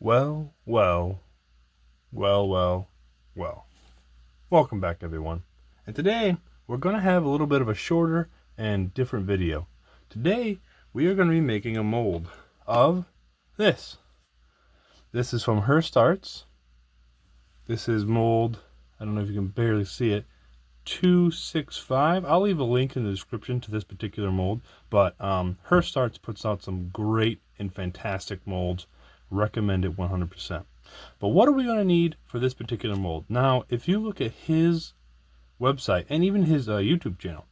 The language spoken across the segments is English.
Well, well, well, well, well. Welcome back, everyone. And today, we're going to have a little bit of a shorter and different video. Today, we are going to be making a mold of this. This is from Hirst Arts. This is mold, I don't know if you can barely see it, 265. I'll leave a link in the description to this particular mold, but Hirst Arts puts out some great and fantastic molds. Recommend it 100%. But what are we going to need for this particular mold? Now, if you look at his website and even his YouTube channel,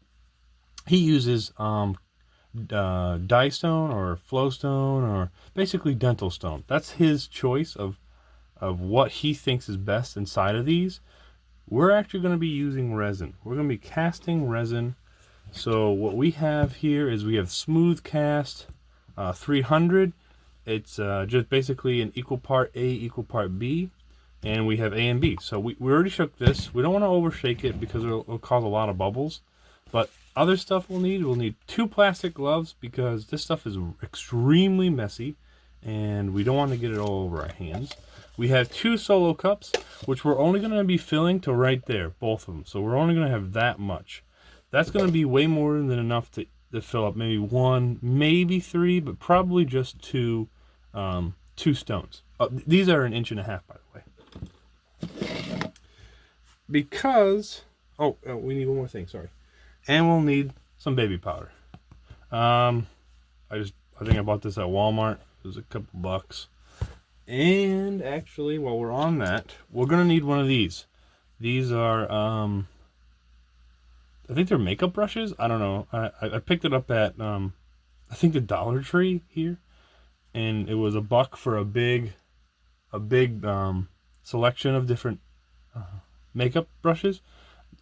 he uses dye stone or flowstone or basically dental stone. That's his choice of what he thinks is best inside of these. We're actually going to be using resin. We're going to be casting resin. So what we have here is we have smooth cast 300. It's just basically an equal part A, equal part B, and we have A and B. So we already shook this. We don't want to overshake it because it'll cause a lot of bubbles. But other stuff we'll need 2 plastic gloves because this stuff is extremely messy and we don't want to get it all over our hands. We have 2 solo cups, which we're only going to be filling to right there, both of them. So we're only going to have that much. That's going to be way more than enough to fill up maybe 1, maybe 3, but probably just 2 stones. These are 1.5 inches, by the way. Because, we need one more thing, sorry. And we'll need some baby powder. I think I bought this at Walmart. It was a couple bucks. And actually, while we're on that, we're gonna need one of these. These are, I think they're makeup brushes. I don't know. I picked it up at, I think the Dollar Tree here, and it was $1 for a big selection of different makeup brushes.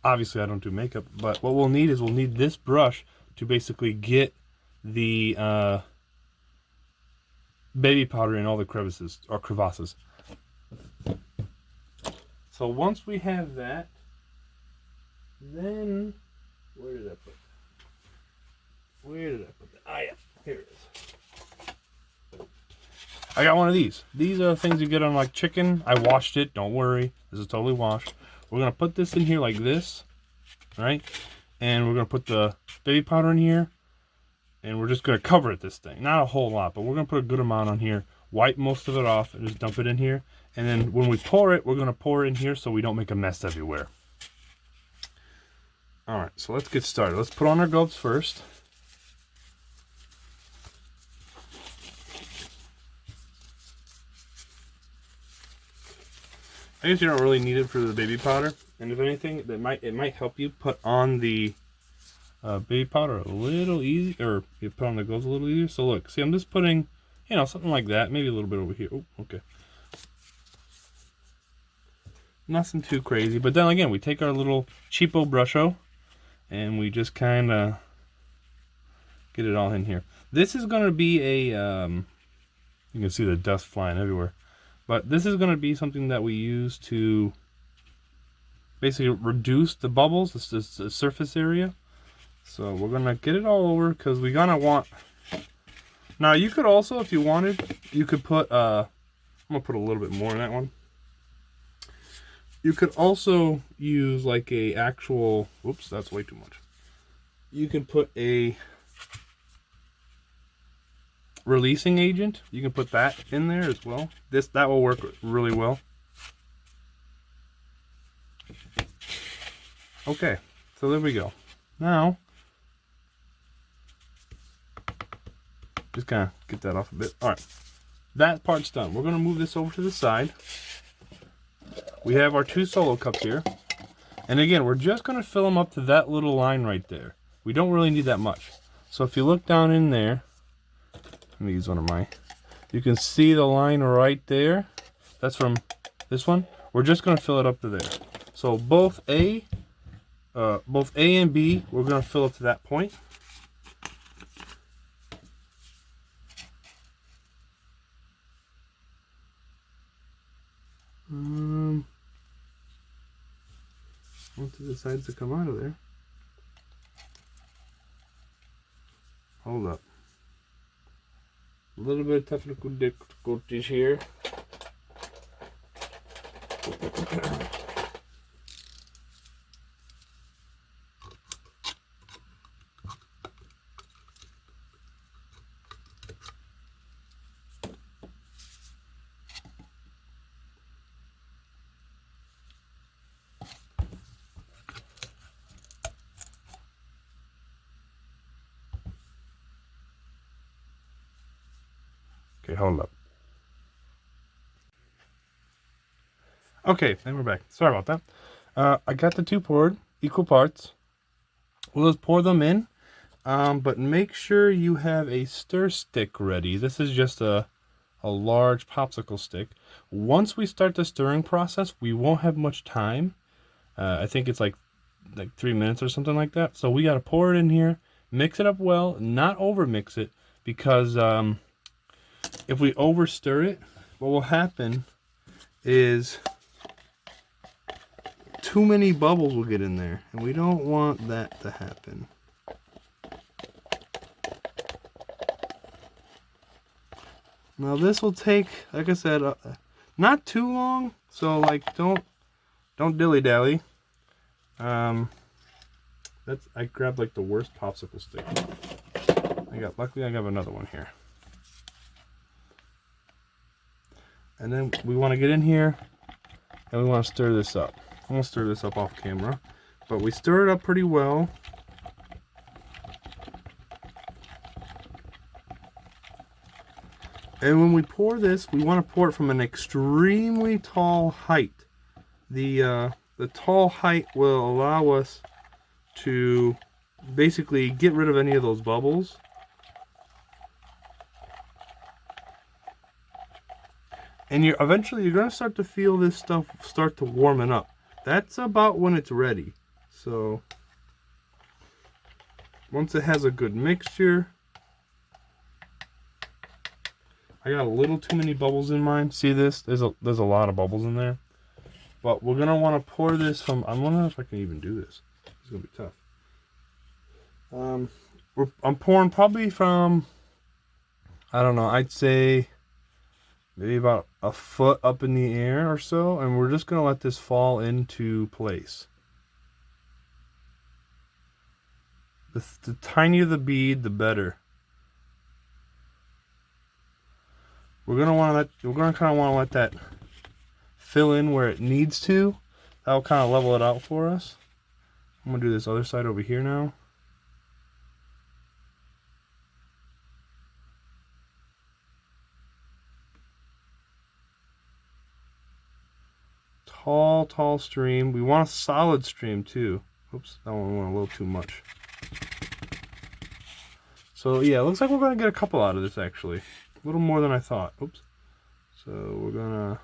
Obviously, I don't do makeup, but what we'll need is this brush to basically get the baby powder in all the crevices or crevasses. So once we have that, then where did I put that? Ah, yeah, here it is. I got one of these. These are things you get on like chicken. I washed it, don't worry. This is totally washed. We're gonna put this in here like this, right? And we're gonna put the baby powder in here, and we're just gonna cover it this thing. Not a whole lot, but we're gonna put a good amount on here. Wipe most of it off and just dump it in here. And then when we pour it, we're gonna pour it in here so we don't make a mess everywhere. All right, so let's get started. Let's put on our gloves first. I guess you don't really need it for the baby powder, and if anything, it might help you put on the baby powder a little easy, or you put on the gloves a little easier. So look, see, I'm just putting, something like that, maybe a little bit over here. Oh, okay. Nothing too crazy, but then again, we take our little cheapo brusho, and we just kind of get it all in here. This is going to be a, you can see the dust flying everywhere. But this is going to be something that we use to basically reduce the bubbles, the surface area. So we're going to get it all over because we're going to want... Now you could also, if you wanted, you could put, I'm going to put a little bit more in that one. You could also use like a actual, whoops, that's way too much. You can put a releasing agent. You can put that in there as well. That will work really well. Okay, so there we go. Now just kind of get that off a bit. All right, that part's done. We're going to move this over to the side. We have our 2 solo cups here, and again, we're just going to fill them up to that little line right there. We don't really need that much. So if you look down in there, let me use one of mine. You can see the line right there. That's from this one. We're just going to fill it up to there. So both A and B, we're going to fill up to that point. Once it decides to come out of there. Hold up. A little bit of technical difficulties here. Okay, hold up. Okay, and we're back. Sorry about that. I got the two poured, equal parts. We'll just pour them in, but make sure you have a stir stick ready. This is just a large popsicle stick. Once we start the stirring process, we won't have much time. I think it's like 3 minutes or something like that. So we got to pour it in here, mix it up well, not over mix it, because if we over stir it, what will happen is too many bubbles will get in there, and we don't want that to happen. Now this will take, like I said, not too long, so like don't dilly-dally. I grabbed like the worst popsicle stick. Luckily I got another one here. And then we want to get in here and we want to stir this up. I'm going to stir this up off camera, but we stir it up pretty well. And when we pour this, we want to pour it from an extremely tall height. The tall height will allow us to basically get rid of any of those bubbles. And eventually you're going to start to feel this stuff start to warming up. That's about when it's ready. So once it has a good mixture, I got a little too many bubbles in mine. See this? There's a lot of bubbles in there. But we're gonna want to pour this from. I'm wondering if I can even do this. It's gonna be tough. I'm pouring probably from, I don't know, I'd say maybe about a foot up in the air or so, and we're just gonna let this fall into place. The tinier the bead, the better. We're gonna kind of want to let that fill in where it needs to. That'll kind of level it out for us. I'm gonna do this other side over here now. Tall stream. We want a solid stream too. Oops, that one went a little too much. So yeah, it looks like we're gonna get a couple out of this actually. A little more than I thought. Oops. So we're gonna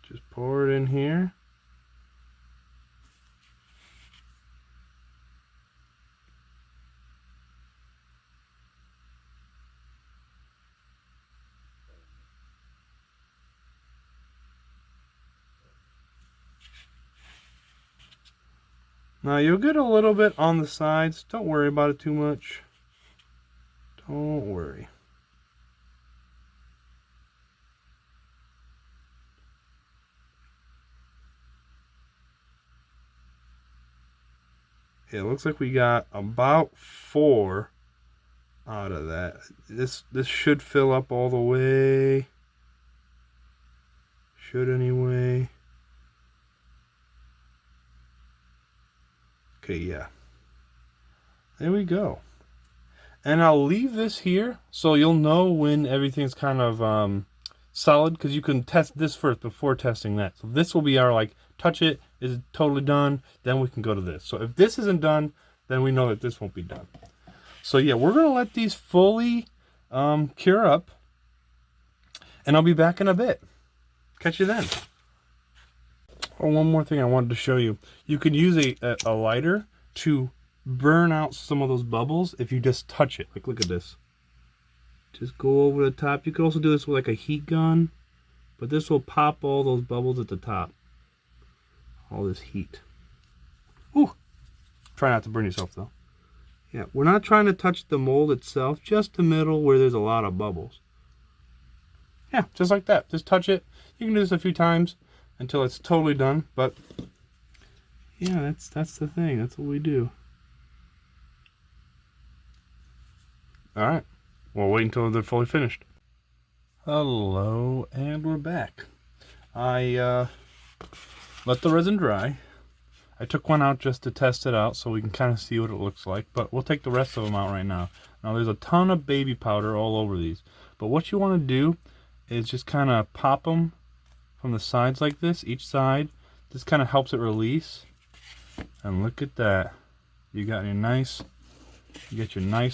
just pour it in here. Now you'll get a little bit on the sides. Don't worry about it too much. Don't worry. Yeah, it looks like we got about 4 out of that. This should fill up all the way. Should anyway. Okay, yeah. There we go. And I'll leave this here so you'll know when everything's kind of solid, because you can test this first before testing that. So this will be our like, touch it, is it totally done? Then we can go to this. So if this isn't done, then we know that this won't be done. So yeah, we're going to let these fully cure up, and I'll be back in a bit. Catch you then. Oh, one more thing I wanted to show you. You could use a lighter to burn out some of those bubbles if you just touch it. Like, look at this. Just go over the top. You could also do this with like a heat gun, but this will pop all those bubbles at the top. All this heat. Ooh. Try not to burn yourself though. Yeah, we're not trying to touch the mold itself, just the middle where there's a lot of bubbles. Yeah, just like that. Just touch it. You can do this a few times. until it's totally done. But yeah, that's the thing. That's what we do. All right, we'll wait until they're fully finished. Hello, and we're back. I let the resin dry. I took one out just to test it out so we can kind of see what it looks like, but we'll take the rest of them out right now. Now there's a ton of baby powder all over these, but what you want to do is just kind of pop them from the sides like this, each side. This kind of helps it release. And look at that. You got your nice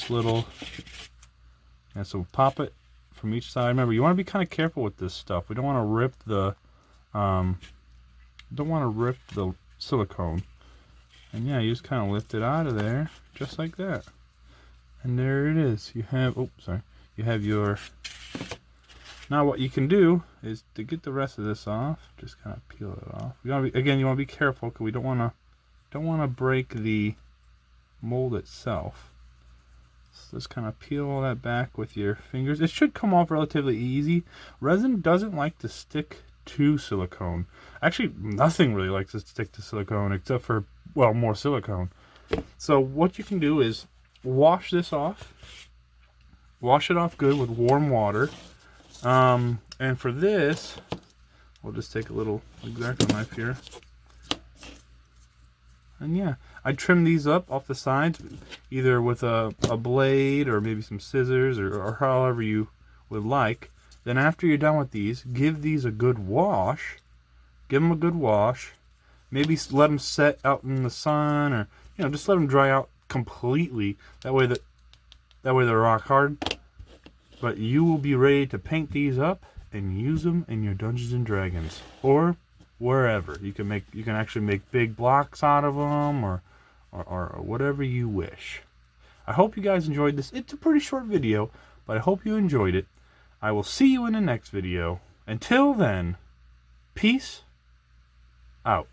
little, and so pop it from each side. Remember, you want to be kind of careful with this stuff. We don't want to rip the silicone. And yeah, you just kind of lift it out of there, just like that. And there it is. You have, you have your, now what you can do is to get the rest of this off, just kind of peel it off. You want to be, again, you want to be careful because we don't want to break the mold itself. So just kind of peel all that back with your fingers. It should come off relatively easy. Resin doesn't like to stick to silicone. Actually, nothing really likes to stick to silicone except for, well, more silicone. So what you can do is wash this off. Wash it off good with warm water. And for this, we'll just take a little X-Acto knife here. And yeah, I trim these up off the sides, either with a blade or maybe some scissors or however you would like. Then after you're done with these, give these a good wash. Give them a good wash. Maybe let them set out in the sun, or just let them dry out completely. That way they're rock hard. But you will be ready to paint these up and use them in your Dungeons and Dragons or wherever. You can actually make big blocks out of them or whatever you wish. I hope you guys enjoyed this. It's a pretty short video, but I hope you enjoyed it. I will see you in the next video. Until then, peace out.